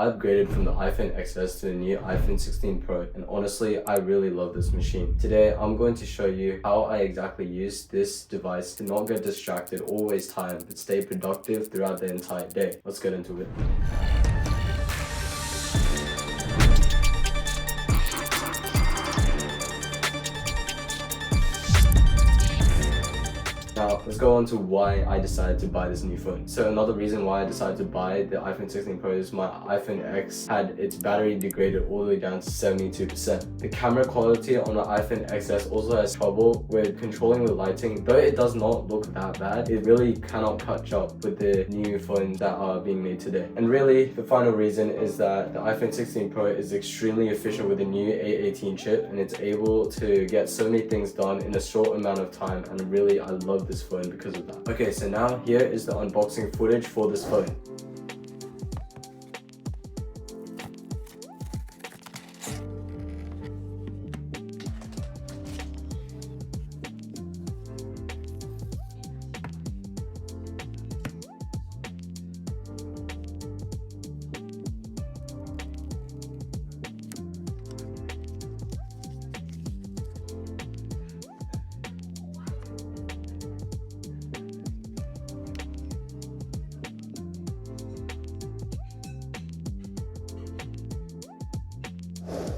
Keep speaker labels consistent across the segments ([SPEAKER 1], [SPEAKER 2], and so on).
[SPEAKER 1] I upgraded from the iPhone XS to the new iPhone 16 Pro, and honestly, I really love this machine. Today, I'm going to show you how I exactly use this device to not get distracted or waste time, but stay productive throughout the entire day. Let's get into it. Now, let's go on to why I decided to buy this new phone. So another reason why I decided to buy the iPhone 16 Pro is my iPhone X had its battery degraded all the way down to 72%. The camera quality on the iPhone XS also has trouble with controlling the lighting. Though it does not look that bad, it really cannot catch up with the new phones that are being made today. And really, the final reason is that the iPhone 16 Pro is extremely efficient with the new A18 chip, and it's able to get so many things done in a short amount of time, and really, I love this phone because of that. Okay, so now here is the unboxing footage for this phone.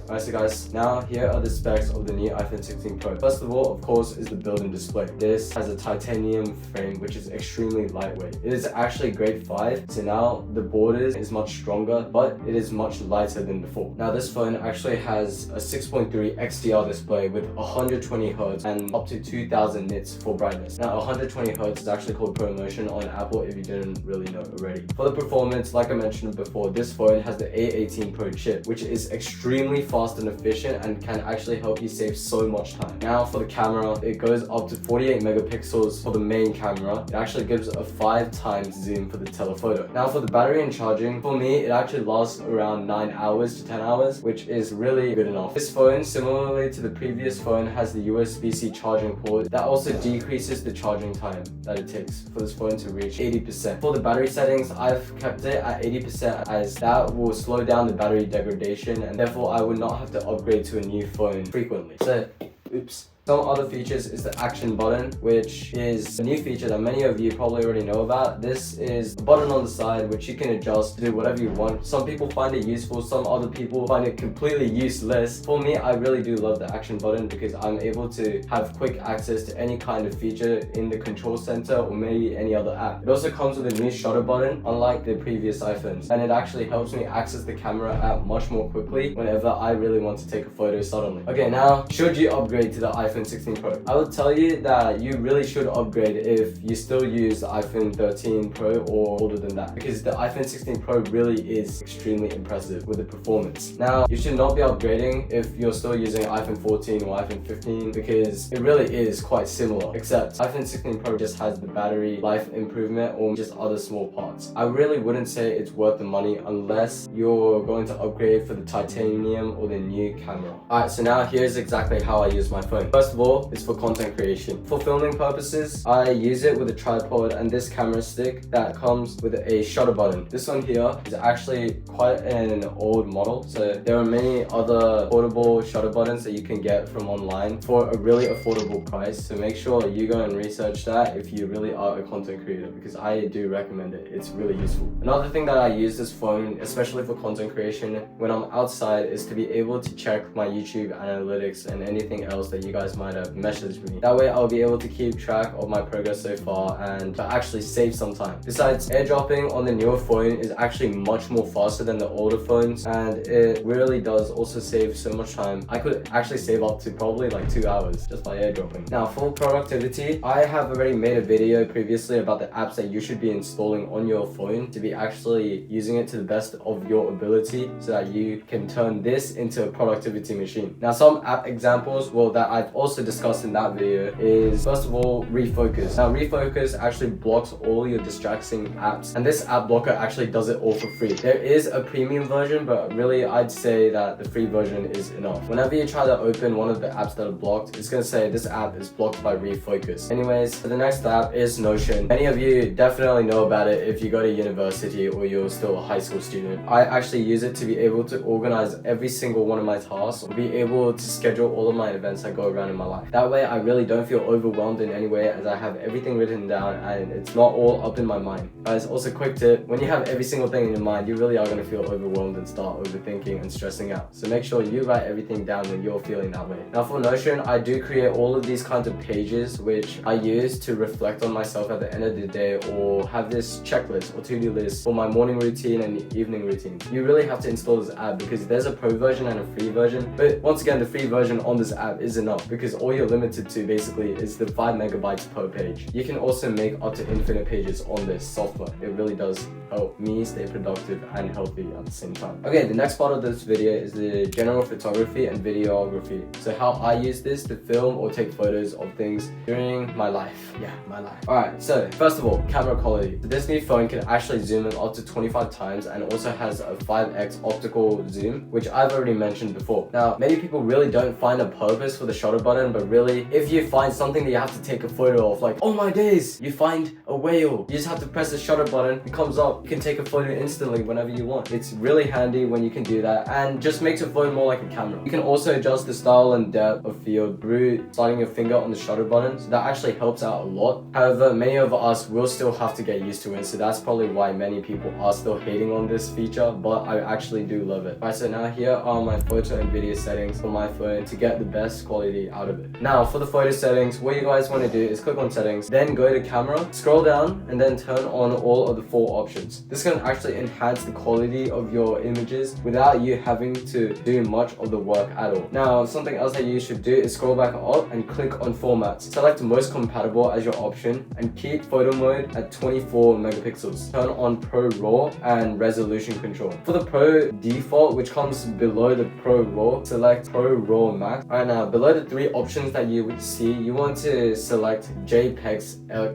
[SPEAKER 1] Alright, so guys, now here are the specs of the new iPhone 16 Pro. First of all, of course, is the built-in display. This has a titanium frame, which is extremely lightweight. It is actually grade 5, so now the borders is much stronger, but it is much lighter than before. Now this phone actually has a 6.3 XDR display with 120Hz and up to 2000 nits for brightness. Now 120Hz is actually called ProMotion on Apple if you didn't really know already. For the performance, like I mentioned before, this phone has the A18 Pro chip, which is extremely fast and efficient and can actually help you save so much time. Now for the camera, it goes up to 48 megapixels for the main camera. It actually gives a 5 times zoom for the telephoto. Now for the battery and charging, for me, it actually lasts around 9 hours to 10 hours, which is really good enough. This phone, similarly to the previous phone, has the USB-C charging port that also decreases the charging time that it takes for this phone to reach 80%. For the battery settings, I've kept it at 80% as that will slow down the battery degradation, and therefore I would not have to upgrade to a new phone frequently. So, oops. Some other features is the action button, which is a new feature that many of you probably already know about. This is a button on the side which you can adjust to do whatever you want. Some people find it useful, some other people find it completely useless. For me, I really do love the action button because I'm able to have quick access to any kind of feature in the control center or maybe any other app. It also comes with a new shutter button, unlike the previous iPhones, and it actually helps me access the camera app much more quickly whenever I really want to take a photo suddenly. Okay, now, should you upgrade to the iPhone 16 Pro? I would tell you that you really should upgrade if you still use the iPhone 13 Pro or older than that, because the iPhone 16 Pro really is extremely impressive with the performance. Now, you should not be upgrading if you're still using iPhone 14 or iPhone 15 because it really is quite similar, except iPhone 16 Pro just has the battery life improvement or just other small parts. I really wouldn't say it's worth the money unless you're going to upgrade for the titanium or the new camera. Alright, so now here's exactly how I use my phone. First of all, it's for content creation. For filming purposes, I use it with a tripod and this camera stick that comes with a shutter button. This one here is actually quite an old model, so there are many other portable shutter buttons that you can get from online for a really affordable price, so make sure you go and research that if you really are a content creator, because I do recommend it. It's really useful. Another thing that I use this phone, especially for content creation when I'm outside, is to be able to check my YouTube analytics and anything else that you guys might have messaged me. That way I'll be able to keep track of my progress so far and actually save some time. Besides, airdropping on the newer phone is actually much more faster than the older phones, and it really does also save so much time. I could actually save up to probably like 2 hours just by airdropping. Now for productivity, I have already made a video previously about the apps that you should be installing on your phone to be actually using it to the best of your ability so that you can turn this into a productivity machine. Now some app examples, well, that I've also discussed in that video is, first of all, refocus. Now refocus actually blocks all your distracting apps, and this app blocker actually does it all for free. There is a premium version, but really I'd say that the free version is enough. Whenever you try to open one of the apps that are blocked, it's going to say this app is blocked by refocus. Anyways, the next app is Notion. Many of you definitely know about it if you go to university or you're still a high school student. I actually use it to be able to organize every single one of my tasks, or be able to schedule all of my events that go around in my life. That way I really don't feel overwhelmed in any way, as I have everything written down and it's not all up in my mind. Guys, also quick tip, when you have every single thing in your mind, you really are going to feel overwhelmed and start overthinking and stressing out. So make sure you write everything down when you're feeling that way. Now for Notion, I do create all of these kinds of pages which I use to reflect on myself at the end of the day, or have this checklist or to-do list for my morning routine and evening routine. You really have to install this app because there's a pro version and a free version, but once again the free version on this app is enough because all you're limited to basically is the 5 megabytes per page. You can also make up to infinite pages on this software. It really does help me stay productive and healthy at the same time. Okay, the next part of this video is the general photography and videography. So how I use this to film or take photos of things during my life. Yeah, my life. Alright, so first of all, camera quality. This new phone can actually zoom in up to 25 times and also has a 5x optical zoom, which I've already mentioned before. Now, many people really don't find a purpose for the shutter button, but really, if you find something that you have to take a photo of, like, oh my days, you find a whale, you just have to press the shutter button, it comes up, you can take a photo instantly whenever you want. It's really handy when you can do that, and just makes your phone more like a camera. You can also adjust the style and depth of field through sliding your finger on the shutter button, so that actually helps out a lot. However, many of us will still have to get used to it, so that's probably why many people are still hating on this feature, but I actually do love it. Alright, so now here are my photo and video settings for my phone to get the best quality out of it. Now for the photo settings, what you guys want to do is click on settings, then go to camera, scroll down, and then turn on all of the 4 options. This can actually enhance the quality of your images without you having to do much of the work at all. Now something else that you should do is scroll back up and click on formats. Select most compatible as your option and keep photo mode at 24 megapixels. Turn on Pro RAW and resolution control. For the Pro default, which comes below the Pro RAW, select Pro RAW Max. Alright, now below the 3 options that you would see, you want to select JPEG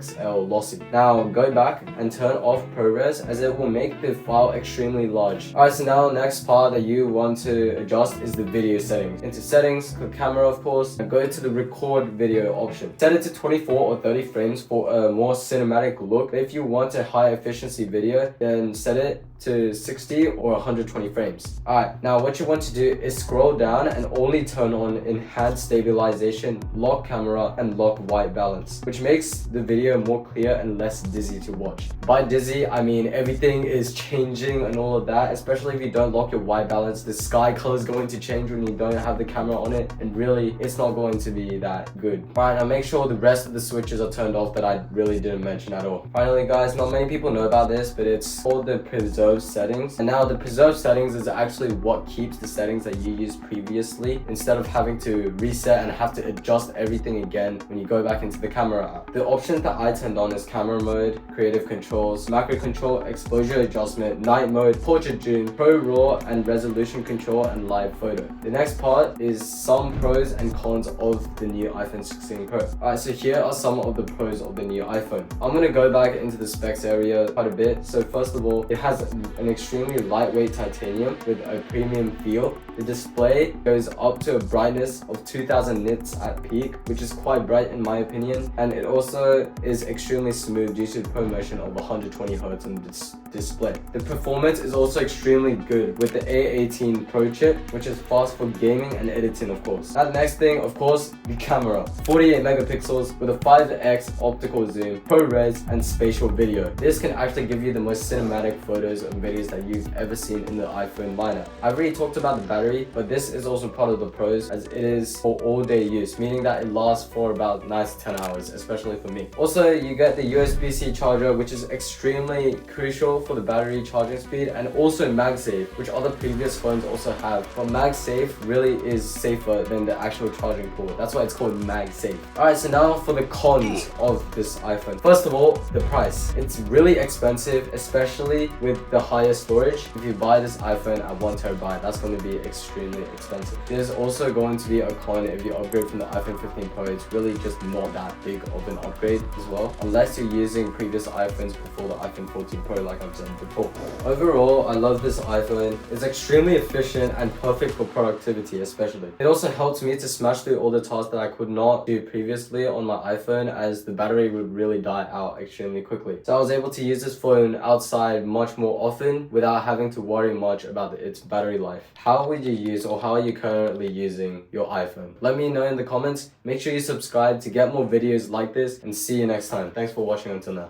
[SPEAKER 1] XL Lossy. Now go back and turn off ProRes, as it will make the file extremely large. Alright, so now next part that you want to adjust is the video settings. Into settings, click camera of course, and go to the record video option. Set it to 24 or 30 frames for a more cinematic look. But if you want a high efficiency video, then set it to 60 or 120 frames. Alright, now what you want to do is scroll down and only turn on enhanced stabilization, lock camera, and lock white balance, which makes the video more clear and less dizzy to watch. By dizzy, I mean everything is changing and all of that, especially if you don't lock your white balance. The sky color is going to change when you don't have the camera on it, and really it's not going to be that good. Alright, now make sure the rest of the switches are turned off that I really didn't mention at all. Finally guys, not many people know about this, but it's called the preserve settings. And now the preserve settings is actually what keeps the settings that you used previously, instead of having to reset and have to adjust everything again when you go back into the camera app. The options that I turned on is camera mode, creative controls, macro control, exposure adjustment, night mode, portrait zoom, Pro RAW, and resolution control, and live photo. The next part is some pros and cons of the new iPhone 16 Pro. Alright, so here are some of the pros of the new iPhone. I'm gonna go back into the specs area quite a bit. So first of all, it has an extremely lightweight titanium with a premium feel. The display goes up to a brightness of 2000 nits at peak, which is quite bright in my opinion, and it also is extremely smooth due to the ProMotion of 120 Hz on this display. The performance is also extremely good with the A18 Pro chip, which is fast for gaming and editing of course. Now the next thing, of course, the camera. 48 megapixels with a 5x optical zoom, ProRes, and spatial video. This can actually give you the most cinematic photos and videos that you've ever seen in the iPhone lineup. I've already talked about the battery, but this is also part of the pros, as it is for all day use, meaning that it lasts for about 9 to 10 hours, especially for me. Also, you get the USB-C charger, which is extremely crucial for the battery charging speed, and also MagSafe, which other previous phones also have. But MagSafe really is safer than the actual charging port. That's why it's called MagSafe. Alright, so now for the cons of this iPhone. First of all, the price. It's really expensive, especially with the the higher storage. If you buy this iPhone at 1TB, that's going to be extremely expensive. There's also going to be a con if you upgrade from the iPhone 15 Pro. It's really just not that big of an upgrade as well, unless you're using previous iPhones before the iPhone 14 Pro like I've said before. Overall, I love this iPhone. It's extremely efficient and perfect for productivity especially. It also helps me to smash through all the tasks that I could not do previously on my iPhone, as the battery would really die out extremely quickly. So I was able to use this phone outside much more often without having to worry much about its battery life. How would you use, or how are you currently using your iPhone? Let me know in the comments. Make sure you subscribe to get more videos like this, and see you next time. Thanks for watching until now.